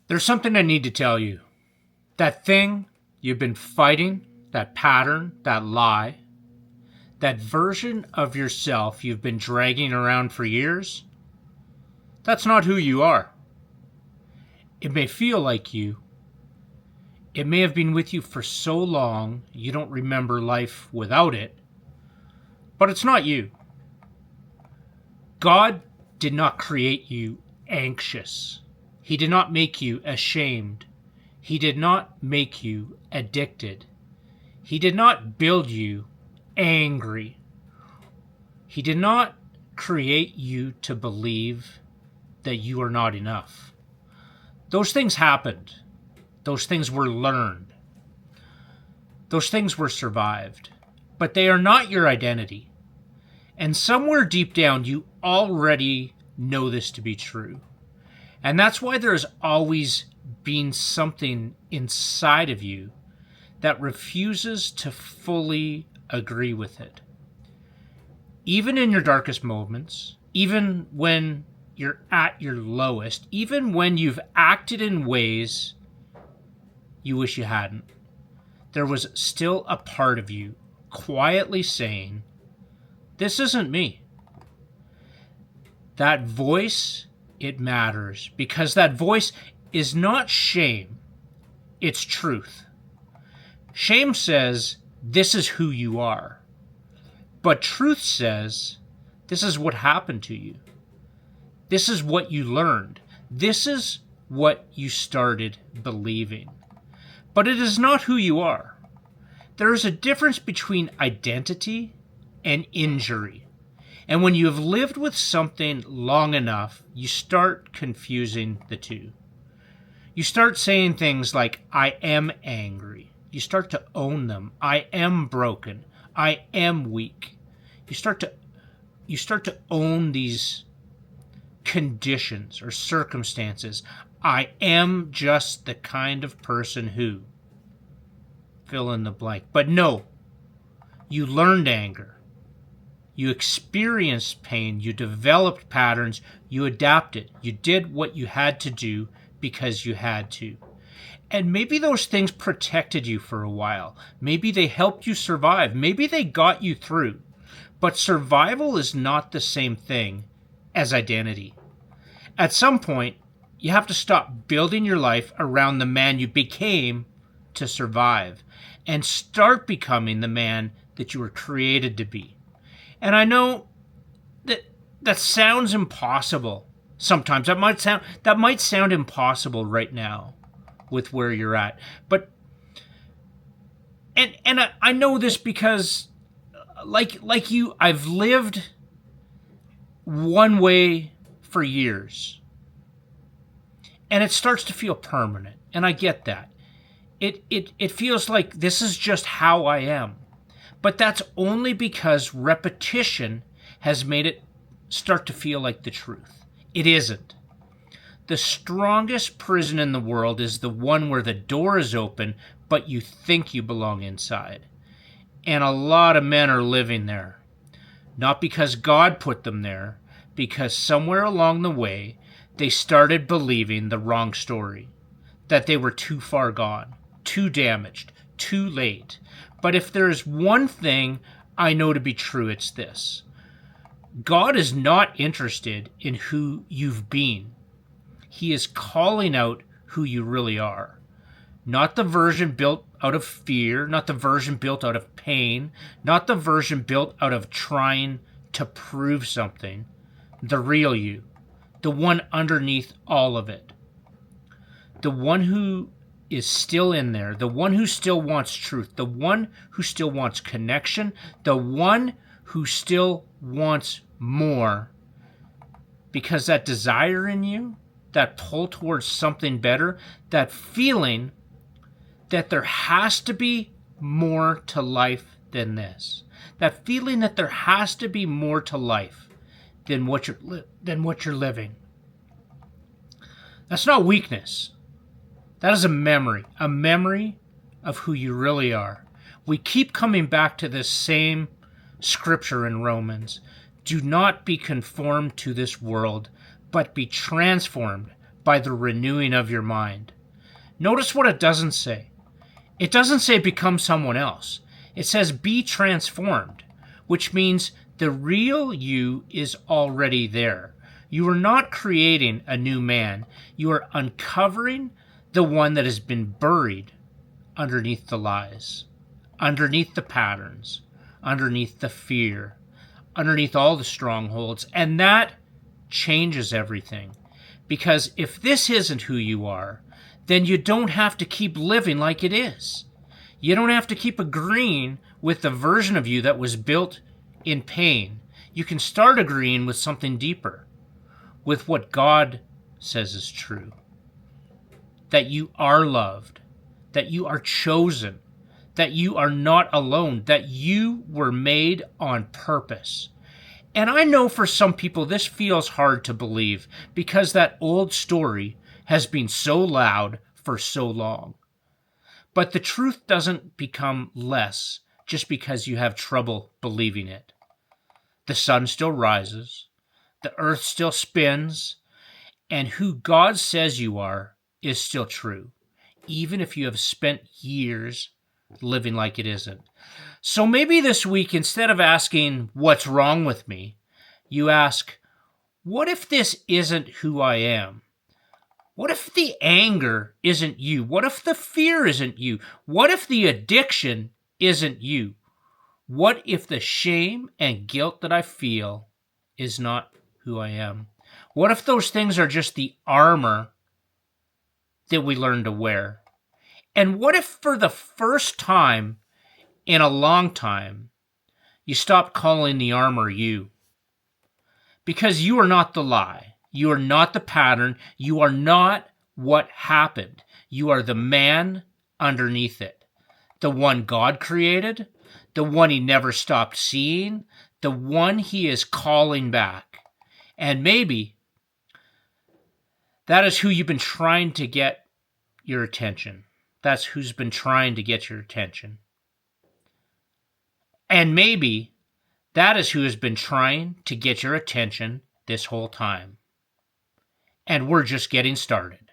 There's something I need to tell you. That thing you've been fighting, that pattern, that lie, that version of yourself you've been dragging around for years, that's not who you are. It may feel like you. It may have been with you for so long you don't remember life without it, but it's not you. God did not create you anxious. He did not make you ashamed. He did not make you addicted. He did not build you angry. He did not create you to believe that you are not enough. Those things happened. Those things were learned. Those things were survived. But they are not your identity. And somewhere deep down, you already know this to be true. And that's why there's always been something inside of you that refuses to fully agree with it. Even in your darkest moments, even when you're at your lowest, even when you've acted in ways you wish you hadn't, there was still a part of you quietly saying, "This isn't me." That voice, it matters, because that voice is not shame, it's truth. Shame says, "This is who you are." But truth says, "This is what happened to you. This is what you learned. This is what you started believing." But it is not who you are. There is a difference between identity and injury. And when you have lived with something long enough, you start confusing the two. You start saying things like, "I am angry." You start to own them. "I am broken. I am weak." You start to own these conditions or circumstances. "I am just the kind of person who," fill in the blank. But no, you learned anger. You experienced pain. You developed patterns. You adapted. You did what you had to do because you had to. And maybe those things protected you for a while. Maybe they helped you survive. Maybe they got you through. But survival is not the same thing as identity. At some point, you have to stop building your life around the man you became to survive and start becoming the man that you were created to be. And I know that sounds impossible sometimes. That might sound impossible right now with where you're at. But I know this because like you, I've lived one way for years. And it starts to feel permanent. And I get that. It feels like this is just how I am. But that's only because repetition has made it start to feel like the truth. It isn't. The strongest prison in the world is the one where the door is open, but you think you belong inside. And a lot of men are living there. Not because God put them there, because somewhere along the way, they started believing the wrong story. That they were too far gone, too damaged, too late. But if there is one thing I know to be true, it's this. God is not interested in who you've been. He is calling out who you really are. Not the version built out of fear, not the version built out of pain, not the version built out of trying to prove something. The real you. The one underneath all of it. The one who is still in there. The one who still wants truth. The one who still wants connection. The one who still wants more. Because that desire in you, that pull towards something better, that feeling that there has to be more to life than this. That feeling that there has to be more to life than what you're living. That's not weakness. That is a memory of who you really are. We keep coming back to this same scripture in Romans. Do not be conformed to this world, but be transformed by the renewing of your mind. Notice what it doesn't say. It doesn't say become someone else. It says be transformed, which means the real you is already there. You are not creating a new man. You are uncovering the one that has been buried underneath the lies, underneath the patterns, underneath the fear, underneath all the strongholds. And that changes everything. Because if this isn't who you are, then you don't have to keep living like it is. You don't have to keep agreeing with the version of you that was built in pain. You can start agreeing with something deeper, with what God says is true. That you are loved, that you are chosen, that you are not alone, that you were made on purpose. And I know for some people this feels hard to believe because that old story has been so loud for so long. But the truth doesn't become less just because you have trouble believing it. The sun still rises, the earth still spins, and who God says you are is still true, even if you have spent years living like it isn't. So maybe this week, instead of asking, what's wrong with me, you ask, what if this isn't who I am? What if the anger isn't you? What if the fear isn't you? What if the addiction isn't you? What if the shame and guilt that I feel is not who I am? What if those things are just the armor that we learn to wear? And what if for the first time in a long time, you stop calling the armor you? Because you are not the lie. You are not the pattern. You are not what happened. You are the man underneath it. The one God created, the one he never stopped seeing, the one he is calling back. And maybe that is who you've been trying to get your attention. That's who's been trying to get your attention. And maybe that is who has been trying to get your attention this whole time. And we're just getting started.